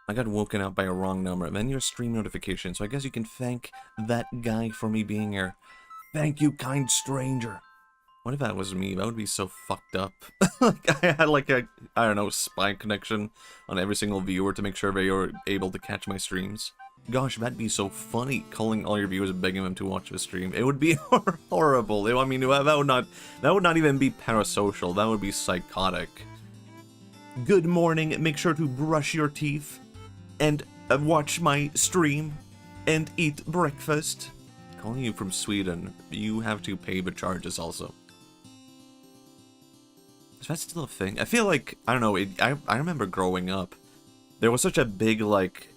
I got woken up by a wrong number, and then your stream notification, so I guess you can thank that guy for me being here. Thank you, kind stranger. What if that was me? That would be so fucked up. Like, I had like a, I don't know, spy connection on every single viewer to make sure they were able to catch my streams. Gosh, that'd be so funny, calling all your viewers and begging them to watch the stream. It would be horrible. I mean, that would not even be parasocial. That would be psychotic. Good morning. Make sure to brush your teeth and watch my stream and eat breakfast. Calling you from Sweden, you have to pay the charges also. Is that still a thing? I feel like, I don't know, I remember growing up, there was such a big, like,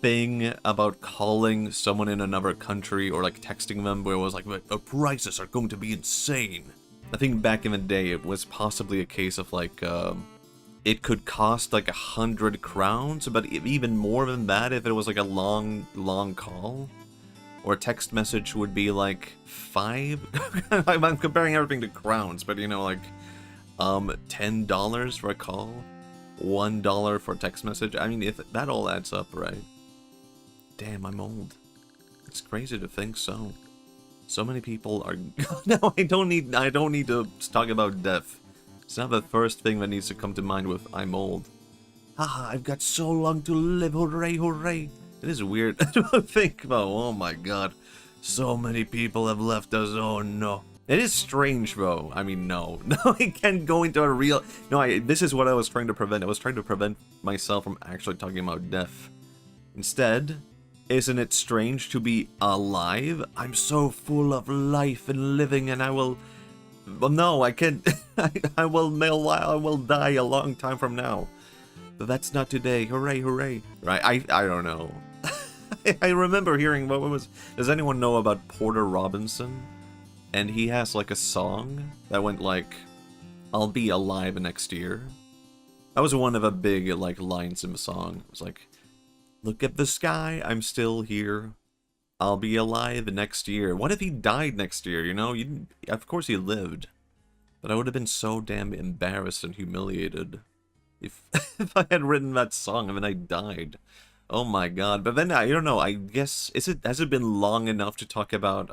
thing about calling someone in another country or, like, texting them where it was like, the prices are going to be insane. I think back in the day, it was possibly a case of, like, it could cost, like, 100 crowns, but even more than that if it was, like, a long call. Or a text message would be, like, 5? I'm comparing everything to crowns, but, you know, like, $10 for a call, $1 for a text message. I mean, if that all adds up, right? Damn, I'm old. It's crazy to think so. So many people are. No, I don't need to talk about death. It's not the first thing that needs to come to mind with I'm old. Haha, I've got so long to live. Hooray, hooray! It is weird to think about. Oh my god, so many people have left us. Oh no. It is strange, though. I mean, no. No, I can't go into a real... No, this is what I was trying to prevent. I was trying to prevent myself from actually talking about death. Instead, isn't it strange to be alive? I'm so full of life and living, and I will... Well, no, I can't... I will die a long time from now. But that's not today. Hooray, hooray. Right, I don't know. I remember hearing... What was... Does anyone know about Porter Robinson? And he has, like, a song that went, like, I'll be alive next year. That was one of the big, like, lines in the song. It was like, look at the sky, I'm still here. I'll be alive next year. What if he died next year, you know? Of course he lived. But I would have been so damn embarrassed and humiliated if, if I had written that song and then I died. Oh my god. But then, I don't know, I guess, has it been long enough to talk about,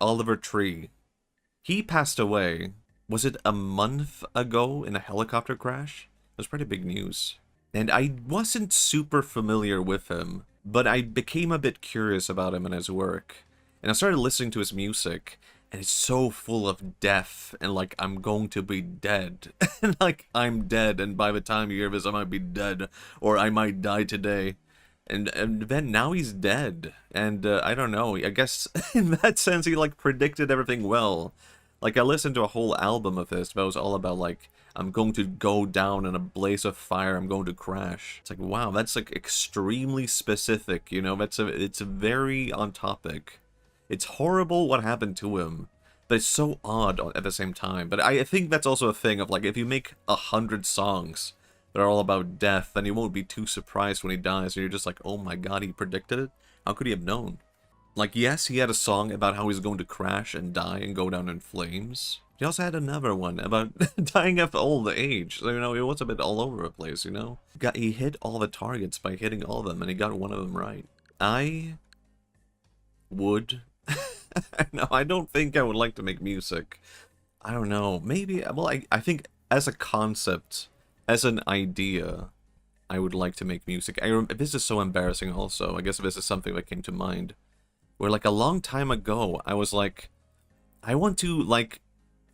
Oliver Tree? He passed away, was it a month ago in a helicopter crash? It was pretty big news. And I wasn't super familiar with him, but I became a bit curious about him and his work. And I started listening to his music, and it's so full of death, and like, I'm going to be dead. And like, I'm dead, and by the time you hear this, I might be dead, or I might die today. And then now he's dead, and I don't know, I guess in that sense he like predicted everything well. Like, I listened to a whole album of his that was all about like, I'm going to go down in a blaze of fire, I'm going to crash. It's like, wow, that's like extremely specific, you know, it's very on topic. It's horrible what happened to him, but it's so odd at the same time. But I think that's also a thing of like, if you make 100 songs they're all about death, then you won't be too surprised when he dies, and you're just like, oh my god, he predicted it? How could he have known? Like, yes, he had a song about how he's going to crash and die and go down in flames. He also had another one about dying of old age. So, you know, it was a bit all over the place, you know? He hit all the targets by hitting all of them, and he got one of them right. I would... No, I don't think I would like to make music. I don't know. Maybe... Well, I think as a concept... As an idea, I would like to make music. This is so embarrassing also. I guess this is something that came to mind. Where, like, a long time ago, I was like, I want to, like,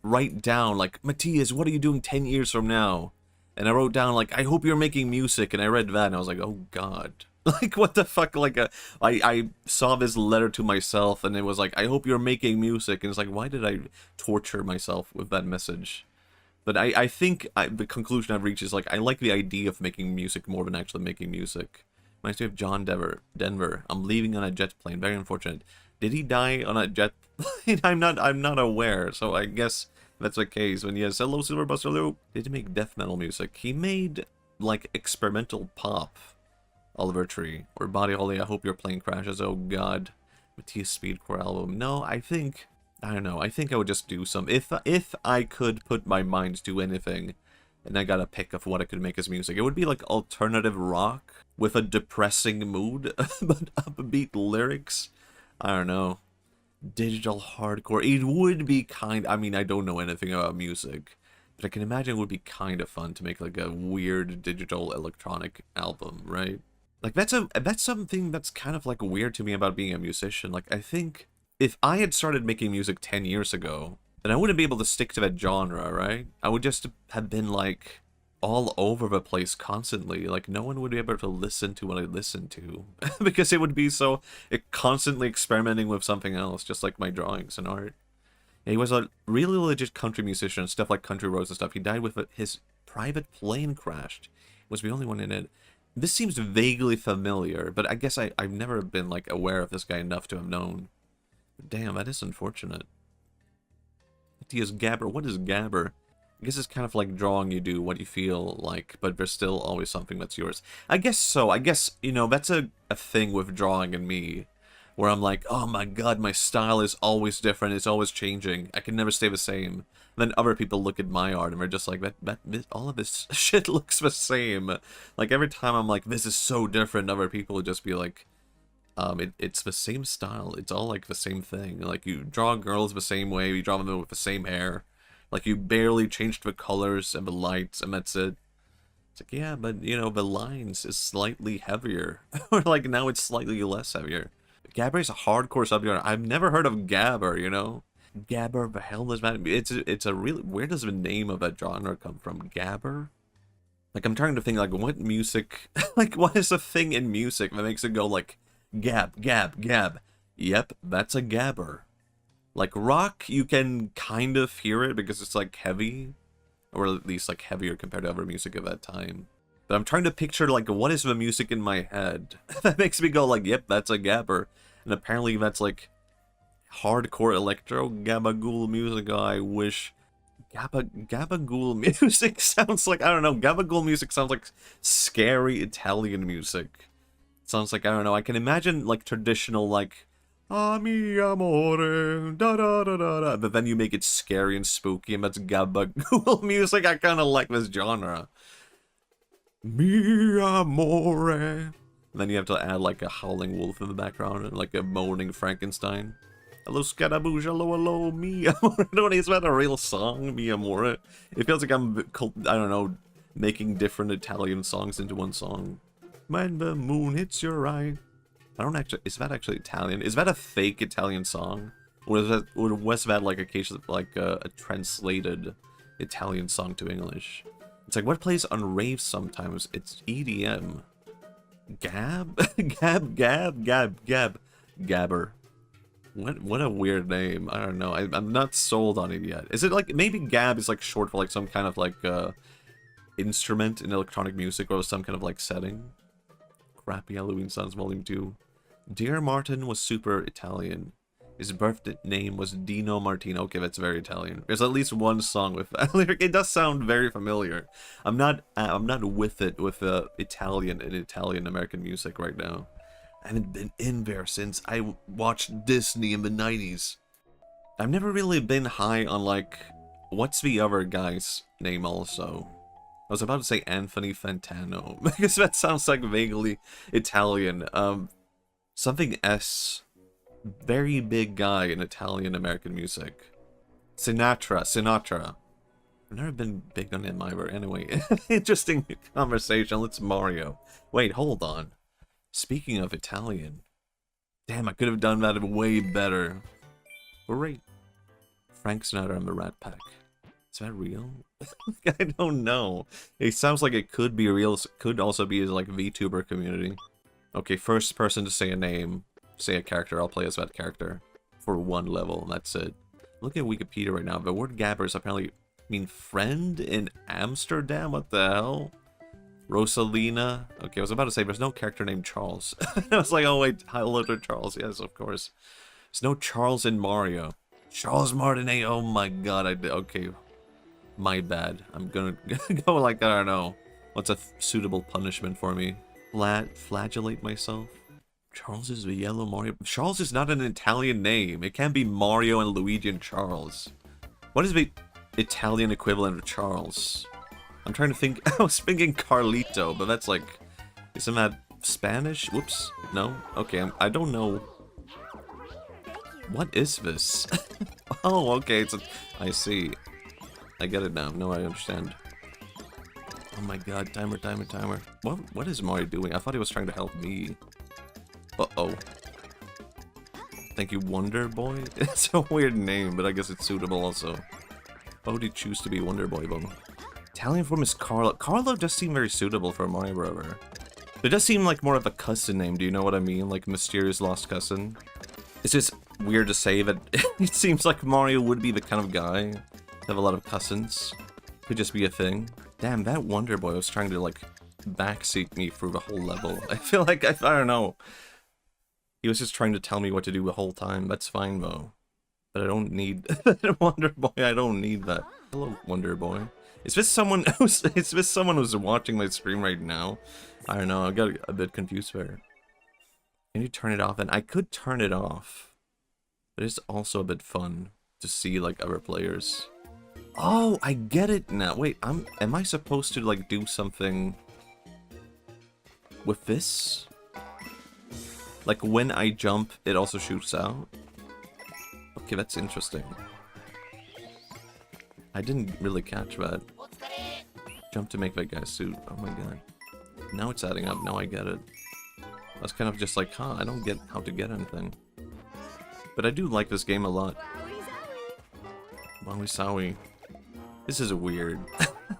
write down, like, Matthias, what are you doing 10 years from now? And I wrote down, like, I hope you're making music. And I read that, and I was like, oh, God. Like, what the fuck? Like, I saw this letter to myself, and it was like, I hope you're making music. And it's like, why did I torture myself with that message? But I think the conclusion I've reached is, like, I like the idea of making music more than actually making music. Reminds me of John Denver. I'm leaving on a jet plane. Very unfortunate. Did he die on a jet plane? I'm not aware. So I guess that's the case. When yes, hello, Silverbuster, hello. Did he make death metal music? He made, like, experimental pop. Oliver Tree. Or Body Holly, I hope your plane crashes. Oh, God. Matthias Speedcore album. No, I don't know. I think I would just do some... If I could put my mind to anything, and I got a pick of what I could make as music. It would be like alternative rock with a depressing mood, but upbeat lyrics. I don't know. Digital hardcore. It would be I mean, I don't know anything about music, but I can imagine it would be kind of fun to make like a weird digital electronic album, right? Like that's something that's kind of like weird to me about being a musician. Like I think if I had started making music 10 years ago, then I wouldn't be able to stick to that genre, right? I would just have been like all over the place constantly. Like no one would be able to listen to what I listen to because it would be so constantly experimenting with something else, just like my drawings and art. And he was a really legit country musician, stuff like Country Roads and stuff. He died with his private plane crashed. Was the only one in it. This seems vaguely familiar, but I guess I've never been like aware of this guy enough to have known. Damn, that is unfortunate. He is Gabber. What is Gabber? I guess it's kind of like drawing you do what you feel like, but there's still always something that's yours. I guess so. I guess, you know, that's a thing with drawing and me, where I'm like, oh my god, my style is always different, it's always changing, I can never stay the same. And then other people look at my art and they're just like, all of this shit looks the same. Like every time I'm like, this is so different, other people would just be like, it's the same style, it's all like the same thing. Like you draw girls the same way, you draw them with the same hair. Like, you barely changed the colors and the lights, and that's it. It's like, yeah, but, you know, the lines is slightly heavier. Or, like, now it's slightly less heavier. Gabber is a hardcore subgenre. I've never heard of Gabber, you know? Gabber, the hell does that mean? It's a really... Where does the name of that genre come from? Gabber? Like, I'm trying to think, like, what music... like, what is a thing in music that makes it go, like, gab, gab, gab? Yep, that's a gabber. Like, rock, you can kind of hear it because it's, like, heavy. Or at least, like, heavier compared to other music of that time. But I'm trying to picture, like, what is the music in my head that makes me go, like, yep, that's a gabber. And apparently that's, like, hardcore electro gabagool music. I wish... Gabagool music sounds like, I don't know, gabagool music sounds like scary Italian music. It sounds like, I don't know, I can imagine, like, traditional, like... Ah, mi amore, da da da da da. But then you make it scary and spooky, and that's gabagool music. I kind of like this genre. Mi amore. And then you have to add like a howling wolf in the background and like a moaning Frankenstein. Hello, Scaramouche, hello, hello, mi amore. Is that a real song, mi amore? It feels like I'm, I don't know, making different Italian songs into one song. When the moon hits your eye. I don't actually... Is that actually Italian? Is that a fake Italian song? Or was that like a case of like a translated Italian song to English? It's like, what plays on raves sometimes? It's EDM. Gab? Gab, gab, gab, gab. Gabber. What a weird name. I don't know. I'm not sold on it yet. Is it like... Maybe gab is like short for like some kind of like instrument in electronic music or some kind of like setting. Crappy Halloween Songs Volume 2. Dear Martin was super Italian. His birth name was Dino Martino. Okay, that's very Italian. There's at least one song with that lyric. It does sound very familiar. I'm not with it with Italian and Italian American music right now. I haven't been in there since I watched Disney in the 90s. I've never really been high on like, what's the other guy's name also? I was about to say Anthony Fantano, because that sounds like vaguely Italian. Something S. Very big guy in Italian-American music. Sinatra. I've never been big on him either. Anyway, interesting conversation. Let's Mario. Wait, hold on. Speaking of Italian. Damn, I could have done that way better. Great. Frank Sinatra and the Rat Pack. Is that real? I don't know. It sounds like it could be real. Could also be like VTuber community. Okay, first person to say a name, say a character, I'll play as that character. For one level, that's it. Look at Wikipedia right now. The word gabbers apparently mean friend in Amsterdam? What the hell? Rosalina. Okay, I was about to say there's no character named Charles. I was like, oh wait, hello to Charles. Yes, of course. There's no Charles in Mario. Charles Martinet, oh my god, okay. My bad. I'm gonna go like, I don't know. What's a suitable punishment for me? Flagellate myself? Charles is the yellow Mario. Charles is not an Italian name. It can't be Mario and Luigi and Charles. What is the Italian equivalent of Charles? I'm trying to think. I was thinking Carlito, but that's like... Isn't that Spanish? Whoops. No? Okay, I don't know. What is this? Oh, okay, it's a... I see. I get it now. No, I understand. Oh my god, timer. What is Mario doing? I thought he was trying to help me. Uh-oh. Thank you, Wonder Boy? It's a weird name, but I guess it's suitable also. Why would you choose to be Wonder Boy, Bum? Italian form is Carlo. Carlo does seem very suitable for a Mario brother. It does seem like more of a cousin name, do you know what I mean? Like mysterious lost cousin. It's just weird to say that it seems like Mario would be the kind of guy to have a lot of cousins. Could just be a thing. Damn, that Wonder Boy was trying to like backseat me through the whole level. I feel like, I don't know. He was just trying to tell me what to do the whole time. That's fine though. But I don't need Wonder Boy. I don't need that. Hello, Wonder Boy. Is this someone who's watching my stream right now? I don't know. I got a bit confused there. Can you turn it off? And I could turn it off. But it's also a bit fun to see like other players. Oh, I get it now. Wait, am I supposed to like do something with this? Like when I jump, it also shoots out? Okay, that's interesting. I didn't really catch that. Jump to make that guy suit. Oh my god. Now it's adding up. Now I get it. I was kind of just like, huh, I don't get how to get anything. But I do like this game a lot. Wowie Sowie. This is weird.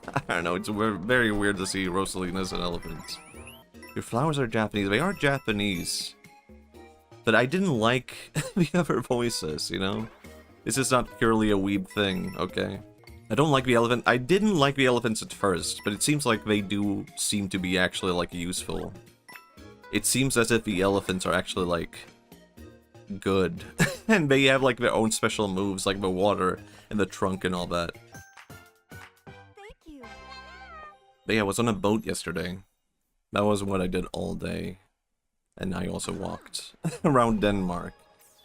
I don't know, it's very weird to see Rosalinas and elephants. Your flowers are Japanese. They are Japanese. But I didn't like the other voices, you know? This is not purely a weeb thing, okay? I don't like the elephant. I didn't like the elephants at first, but it seems like they do seem to be actually, like, useful. It seems as if the elephants are actually, like, good. And they have, like, their own special moves, like the water and the trunk and all that. Thank you. But yeah, I was on a boat yesterday. That was what I did all day. And I also walked around Denmark.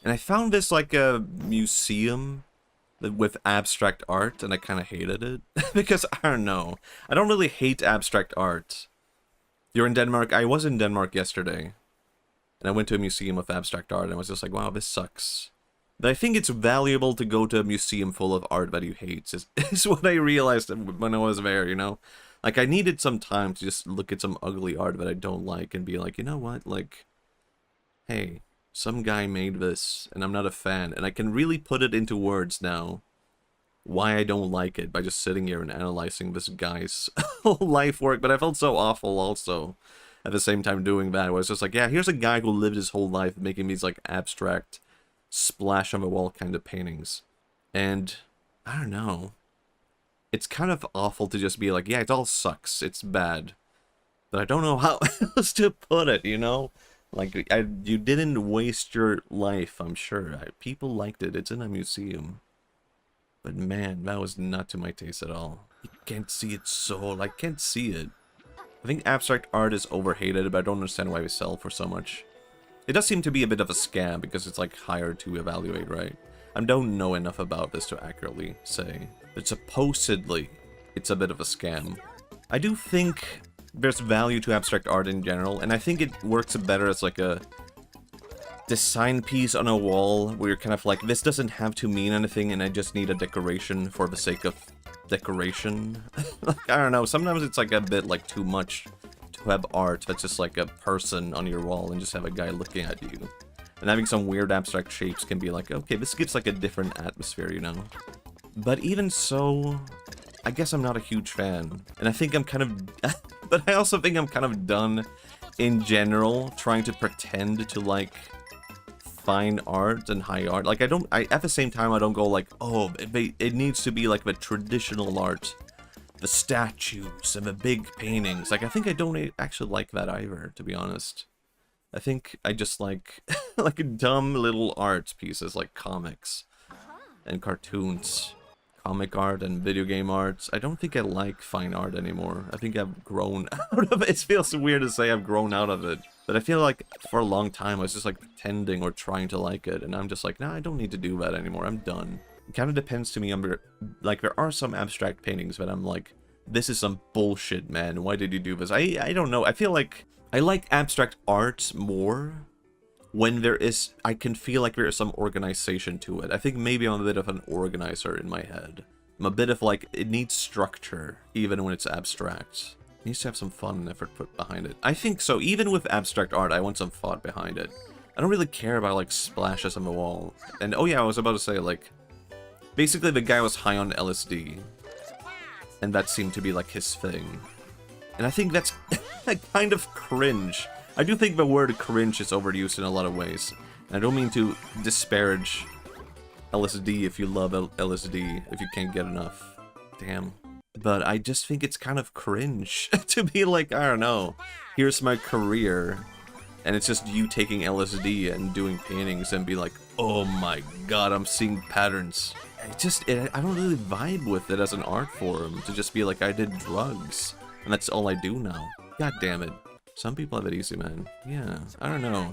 And I found this, like, a museum with abstract art, and I kind of hated it. Because, I don't know. I don't really hate abstract art. You're in Denmark? I was in Denmark yesterday. And I went to a museum of abstract art, and I was just like, wow, this sucks. But I think it's valuable to go to a museum full of art that you hate, is what I realized when I was there, you know? Like, I needed some time to just look at some ugly art that I don't like and be like, you know what? Like, hey, some guy made this, and I'm not a fan, and I can really put it into words now why I don't like it by just sitting here and analyzing this guy's whole life work. But I felt so awful also at the same time doing that. I was just like, yeah, here's a guy who lived his whole life making these, like, abstract, splash-on-the-wall kind of paintings. And, I don't know. It's kind of awful to just be like, yeah, it all sucks, it's bad. But I don't know how else to put it, you know? Like, you didn't waste your life, I'm sure. People liked it, it's in a museum. But man, that was not to my taste at all. You can't see its soul, I can't see it. I think abstract art is overhated, but I don't understand why we sell for so much. It does seem to be a bit of a scam, because it's like hard to evaluate, right? I don't know enough about this to accurately say. But supposedly, it's a bit of a scam. I do think there's value to abstract art in general, and I think it works better as like a design piece on a wall, where you're kind of like, this doesn't have to mean anything, and I just need a decoration for the sake of decoration. Like, I don't know, sometimes it's like a bit like too much to have art that's just like a person on your wall and just have a guy looking at you. And having some weird abstract shapes can be like, okay, this gives like a different atmosphere, you know? But even so, I guess I'm not a huge fan. And I think I'm kind of... but I also think I'm kind of done in general trying to pretend to like fine art and high art. Like, at the same time, I don't go like, oh, it needs to be like the traditional art. The statues and the big paintings. Like, I think I don't actually like that either, to be honest. I think I just like like dumb little art pieces like comics and cartoons. Comic art and video game art. I don't think I like fine art anymore. I think I've grown out of it. It feels weird to say I've grown out of it. But I feel like for a long time I was just like pretending or trying to like it. And I'm just like, nah, I don't need to do that anymore. I'm done. It kind of depends to me on, like, there are some abstract paintings that I'm like, this is some bullshit, man. Why did you do this? I don't know. I feel like I like abstract art more when there is, I can feel like there is some organization to it. I think maybe I'm a bit of an organizer in my head. I'm a bit of like, it needs structure, even when it's abstract. It needs to have some fun and effort put behind it. I think so. Even with abstract art, I want some thought behind it. I don't really care about like splashes on the wall. And oh yeah, I was about to say like, basically the guy was high on LSD. And that seemed to be like his thing. And I think that's kind of cringe. I do think the word cringe is overused in a lot of ways. And I don't mean to disparage LSD if you love LSD, if you can't get enough. Damn. But I just think it's kind of cringe to be like, I don't know, here's my career. And it's just you taking LSD and doing paintings and be like, oh my god, I'm seeing patterns. I don't really vibe with it as an art form, to just be like, I did drugs. And that's all I do now. God damn it. Some people have it easy, man. Yeah, I don't know.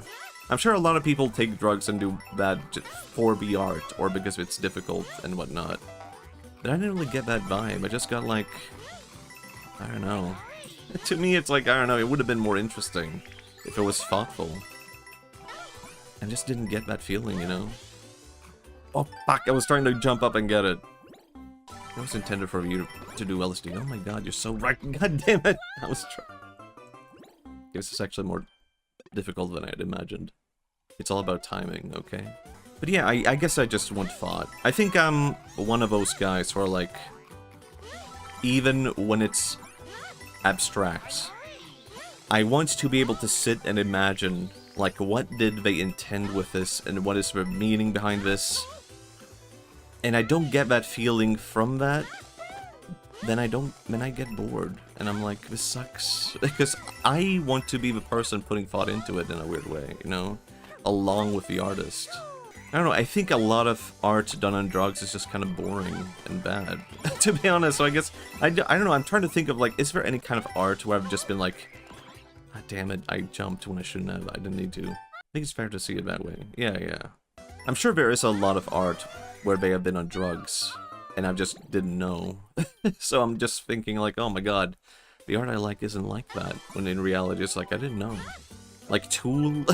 I'm sure a lot of people take drugs and do that for the art, or because it's difficult and whatnot. But I didn't really get that vibe. I just got like, I don't know. To me, it's like, I don't know, it would have been more interesting if it was thoughtful. I just didn't get that feeling, you know? Oh, fuck, I was trying to jump up and get it. It was intended for you to do LSD. Oh my god, you're so right. God damn it. I was trying. This is actually more difficult than I had imagined. It's all about timing, okay? But yeah, I guess I just want thought. I think I'm one of those guys who are like, even when it's abstract, I want to be able to sit and imagine, like, what did they intend with this, and what is the meaning behind this? And I don't get that feeling from that, then I get bored. And I'm like, this sucks. Because I want to be the person putting thought into it in a weird way, you know? Along with the artist. I don't know, I think a lot of art done on drugs is just kind of boring and bad, to be honest. So I guess, I don't know, I'm trying to think of, like, is there any kind of art where I've just been like, ah, damn it, I jumped when I shouldn't have, I didn't need to. I think it's fair to see it that way. Yeah. I'm sure there is a lot of art where they have been on drugs, and I just didn't know. So I'm just thinking like, oh my god, the art I like isn't like that, when in reality it's like, I didn't know. Like Tool,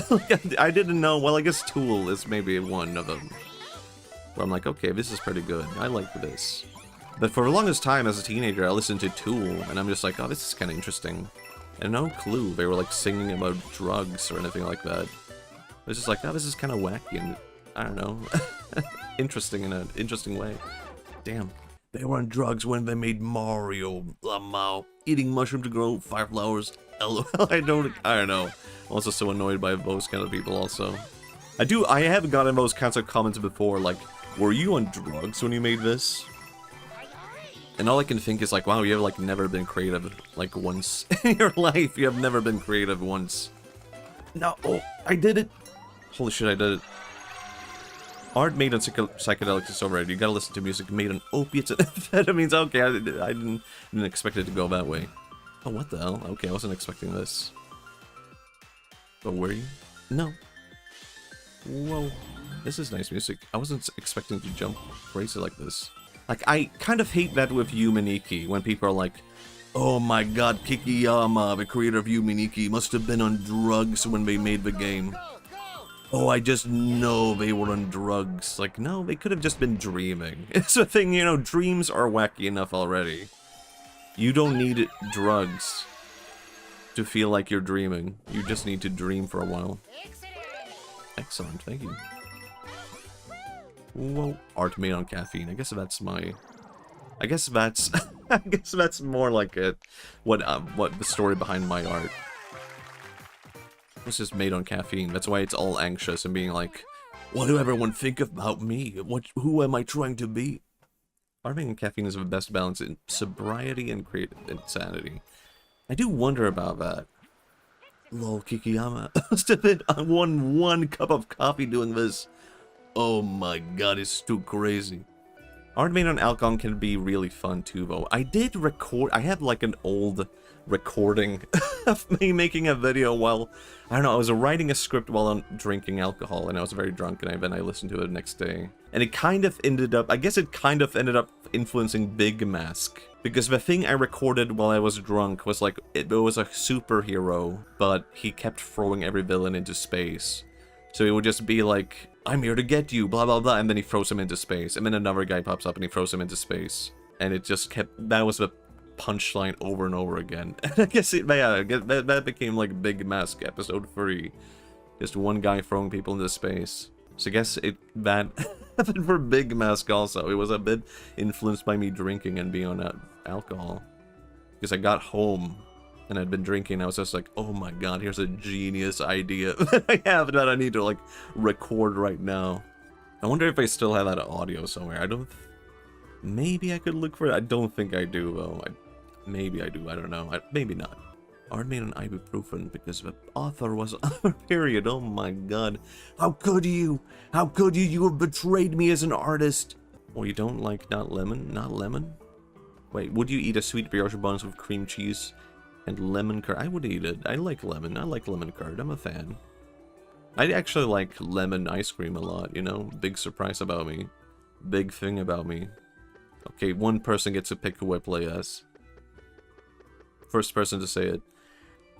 I didn't know, well I guess Tool is maybe one of them. Where I'm like, okay, this is pretty good, I like this. But for the longest time as a teenager, I listened to Tool, and I'm just like, oh, this is kind of interesting. And no clue they were like singing about drugs or anything like that. I was just like, oh, this is kind of wacky and, I don't know, interesting in an interesting way. Damn. They were on drugs when they made Mario. Lamau. Eating mushroom to grow 5 flowers. LOL. I don't know. I'm also so annoyed by those kind of people also. I have gotten those kinds of comments before, like, were you on drugs when you made this? And all I can think is like, wow, you have like never been creative like once in your life. You have never been creative once. No, oh, I did it. Holy shit, I did it. Art made on psychedelics is overrated. You gotta listen to music made on opiates and amphetamines. Okay, I didn't expect it to go that way. Oh, what the hell? Okay, I wasn't expecting this. But were you? No. Whoa. This is nice music. I wasn't expecting to jump crazy like this. Like, I kind of hate that with Yuminiki, when people are like, oh my god, Kikiyama, the creator of Yuminiki, must have been on drugs when they made the game. Oh, I just know they were on drugs. Like, no, they could have just been dreaming. It's a thing, you know, dreams are wacky enough already. You don't need drugs to feel like you're dreaming. You just need to dream for a while. Excellent, thank you. Whoa, art made on caffeine. I guess that's my... I guess that's... I guess that's more like it. What the story behind my art. It's just made on caffeine. That's why it's all anxious and being like, what do everyone think about me? Who am I trying to be? Art made on caffeine is the best balance in sobriety and insanity. I do wonder about that. Lol, Kikiyama. Must have been on one cup of coffee doing this. Oh my god, it's too crazy. Art made on alcohol can be really fun too, though. I did record, I have like an old recording of me making a video while, I don't know, I was writing a script while I'm drinking alcohol, and I was very drunk, and then I listened to it the next day. And it kind of ended up, I guess it kind of ended up influencing Big Mask. Because the thing I recorded while I was drunk was like, it was a superhero, but he kept throwing every villain into space. So it would just be like, I'm here to get you, blah blah blah, and then he throws him into space. And then another guy pops up and he throws him into space. And it just kept, that was the punchline over and over again. And I guess that became like Big Mask episode 3. Just one guy throwing people into space. So I guess that happened for Big Mask also. It was a bit influenced by me drinking and being on alcohol. Because I got home and I'd been drinking. I was just like, oh my god, here's a genius idea that I have that I need to like record right now. I wonder if I still have that audio somewhere. I don't... Maybe I could look for it. I don't think I do though. Maybe I do. I don't know. Maybe not. Art made an ibuprofen because the author was on period. Oh my god. How could you? How could you? You have betrayed me as an artist. Well, you don't like not lemon? Not lemon? Wait, would you eat a sweet brioche buns with cream cheese and lemon curd? I would eat it. I like lemon. I like lemon curd. I'm a fan. I actually like lemon ice cream a lot, you know? Big surprise about me. Big thing about me. Okay, one person gets to pick who I play as. First person to say it.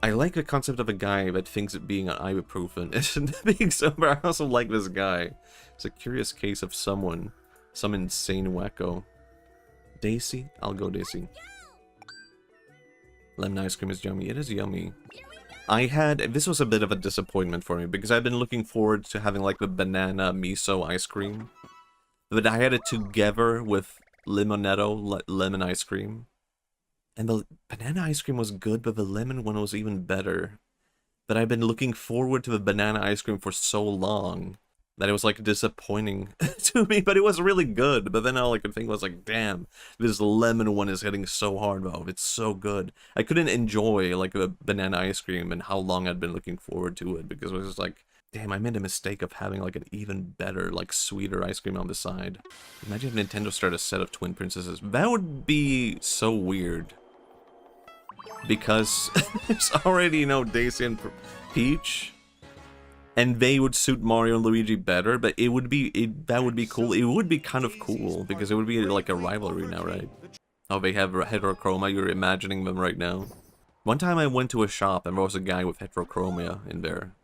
I like the concept of a guy that thinks it being an ibuprofen isn't being sober. I also like this guy. It's a curious case of someone. Some insane wacko. Daisy? I'll go Daisy. Lemon ice cream is yummy. It is yummy. This was a bit of a disappointment for me because I've been looking forward to having like the banana miso ice cream. But I had it together with limonetto lemon ice cream. And the banana ice cream was good, but the lemon one was even better. But I've been looking forward to the banana ice cream for so long that it was like disappointing to me, but it was really good. But then all I could think was like, damn, this lemon one is hitting so hard though. It's so good. I couldn't enjoy like the banana ice cream and how long I'd been looking forward to it because it was just like, damn, I made a mistake of having like an even better, like sweeter ice cream on the side. Imagine if Nintendo started a set of twin princesses. That would be so weird. Because there's already, you know, Daisy and Peach, and they would suit Mario and Luigi better, but it would be, that would be cool. It would be kind of cool, because it would be like a rivalry now, right? Oh, they have heterochroma, you're imagining them right now. One time I went to a shop, and there was a guy with heterochromia in there.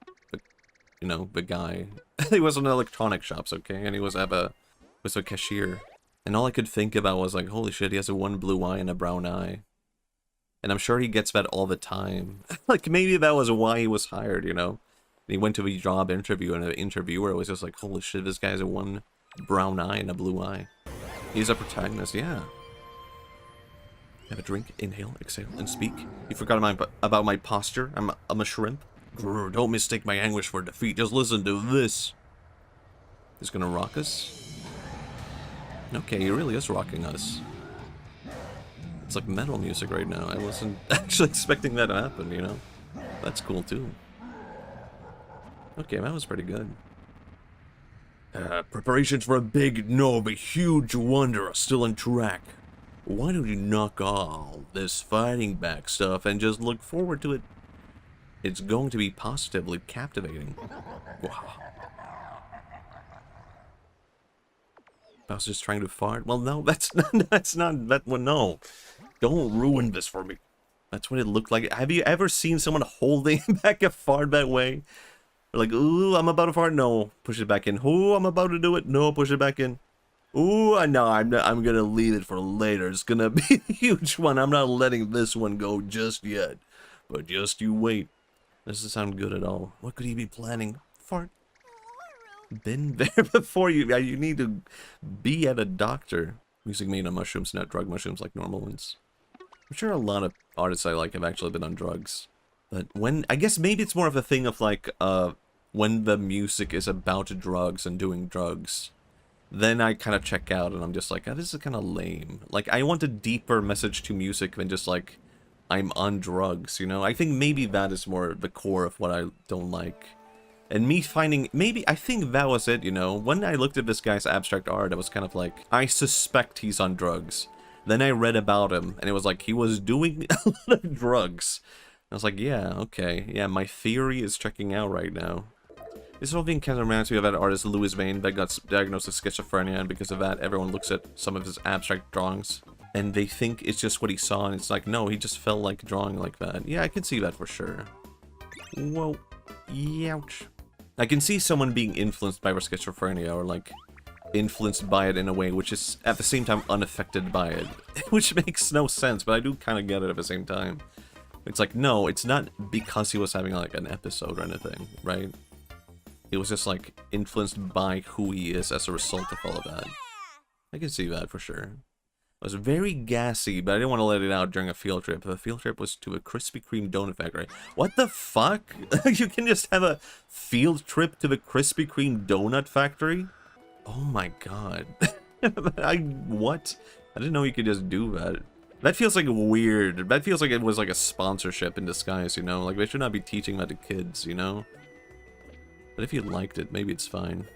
You know, the guy. He was in electronic shops, okay? And he was a cashier. And all I could think about was like, holy shit, he has a one blue eye and a brown eye. And I'm sure he gets that all the time. Like, maybe that was why he was hired, you know? And he went to a job interview, and the interviewer was just like, holy shit, this guy has a one brown eye and a blue eye. He's a protagonist, yeah. Have a drink, inhale, exhale, and speak. You forgot about my posture? I'm a shrimp? Grr, don't mistake my anguish for defeat. Just listen to this. He's gonna rock us? Okay, he really is rocking us. It's like metal music right now. I wasn't actually expecting that to happen, you know? That's cool, too. Okay, that was pretty good. Preparations for a big, huge wonder are still on track. Why don't you knock all this fighting back stuff and just look forward to it? It's going to be positively captivating. Wow. I was just trying to fart. Well, no, that's not that one. No, don't ruin this for me. That's what it looked like. Have you ever seen someone holding back a fart that way? They're like, ooh, I'm about to fart. No, push it back in. Ooh, I'm about to do it. No, push it back in. Ooh, no, I'm gonna leave it for later. It's gonna be a huge one. I'm not letting this one go just yet. But just you wait. Doesn't sound good at all. What could he be planning? Fart. Been there before. You need to be at a doctor. Music made on mushrooms, not drug mushrooms like normal ones. I'm sure a lot of artists I like have actually been on drugs. But when, I guess maybe it's more of a thing of like, when the music is about drugs and doing drugs, then I kind of check out and I'm just like, oh, this is kind of lame. Like, I want a deeper message to music than just like, I'm on drugs, you know? I think maybe that is more the core of what I don't like. And me finding, maybe, I think that was it, you know? When I looked at this guy's abstract art, I was kind of like, I suspect he's on drugs. Then I read about him, and it was like, he was doing a lot of drugs. I was like, yeah, okay. Yeah, my theory is checking out right now. This whole thing kind of reminds me of that artist Louis Vane that got diagnosed with schizophrenia, and because of that, everyone looks at some of his abstract drawings, and they think it's just what he saw, and it's like, no, he just felt like drawing like that. Yeah, I can see that for sure. Whoa. Youch. I can see someone being influenced by schizophrenia, or like, influenced by it in a way which is at the same time unaffected by it, which makes no sense, but I do kind of get it at the same time. It's like, no, it's not because he was having like an episode or anything, right? It was just like influenced by who he is as a result of all of that. I can see that for sure. It was very gassy, but I didn't want to let it out during a field trip. The field trip was to a Krispy Kreme donut factory. What the fuck? You can just have a field trip to the Krispy Kreme donut factory? Oh my god. What? I didn't know you could just do that. That feels like weird. That feels like it was like a sponsorship in disguise, you know? Like, they should not be teaching that to kids, you know? But if you liked it, maybe it's fine.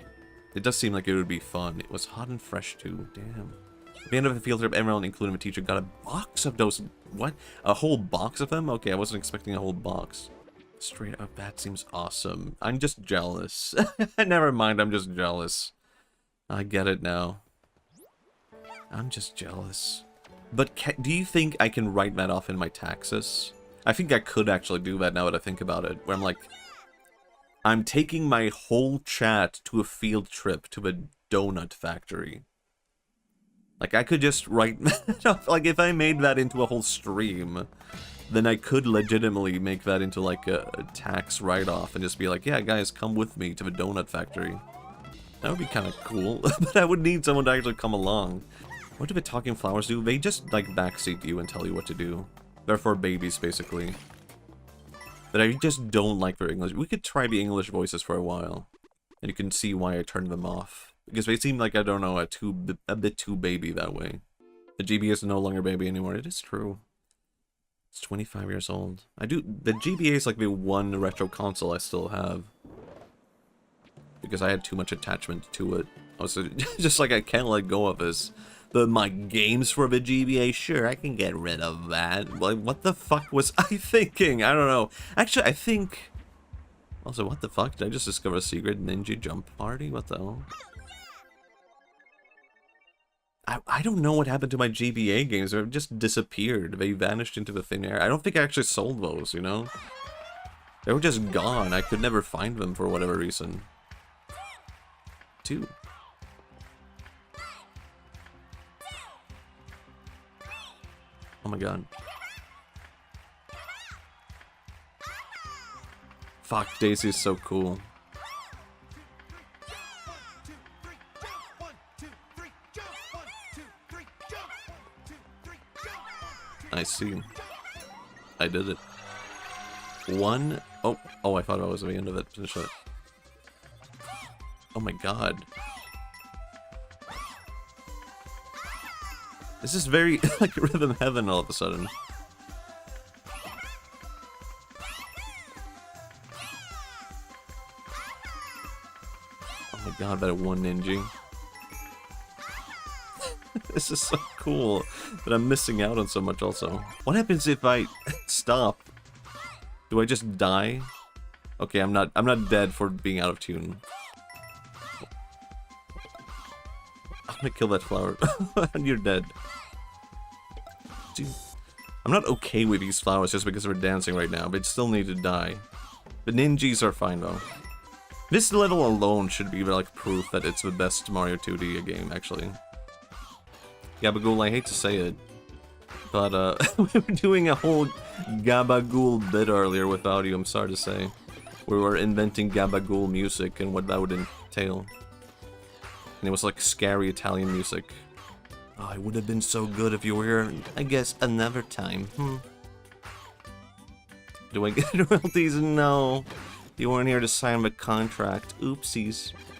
It does seem like it would be fun. It was hot and fresh, too. Damn. At the end of the field trip, everyone, including the teacher, got a box of those... What? A whole box of them? Okay, I wasn't expecting a whole box. Straight up, that seems awesome. I'm just jealous. Never mind, I'm just jealous. I get it now. I'm just jealous. But do you think I can write that off in my taxes? I think I could actually do that now that I think about it. Where I'm like... I'm taking my whole chat to a field trip to a donut factory. Like, I could just write that off. Like, if I made that into a whole stream, then I could legitimately make that into, like, a tax write-off and just be like, yeah, guys, come with me to the donut factory. That would be kind of cool, but I would need someone to actually come along. What do the talking flowers do? They just, like, backseat you and tell you what to do. They're for babies, basically. But I just don't like their English. We could try the English voices for a while. And you can see why I turned them off. Because they seem like, I don't know, a bit too baby that way. The GBA is no longer baby anymore. It is true. It's 25 years old. The GBA is like the one retro console I still have. Because I had too much attachment to it. I was just like, I can't let go of this. My games for the GBA, sure, I can get rid of that. Like, what the fuck was I thinking? I don't know. Actually, I think... Also, what the fuck? Did I just discover a secret ninja jump party? What the hell? I don't know what happened to my GBA games. They've just disappeared. They vanished into the thin air. I don't think I actually sold those, you know? They were just gone. I could never find them for whatever reason. 2. Oh my god. Fuck, Daisy is so cool. I see. I did it. 1. Oh, I thought I was at the end of it. Finish it. Oh my god. This is very like Rhythm Heaven all of a sudden. Oh my god, that one ninja. This is so cool, but I'm missing out on so much also. What happens if I stop? Do I just die? Okay, I'm not dead for being out of tune. I'm gonna kill that flower. And you're dead. Dude, I'm not okay with these flowers just because we're dancing right now, but still need to die. The ninjas are fine though. This level alone should be like proof that it's the best Mario 2D game, actually. Gabagool, I hate to say it, but we were doing a whole Gabagool bit earlier with audio, I'm sorry to say. We were inventing Gabagool music and what that would entail. And it was like scary Italian music. Oh, it would have been so good if you were here, I guess, another time. Do I get royalties? No. You weren't here to sign the contract. Oopsies.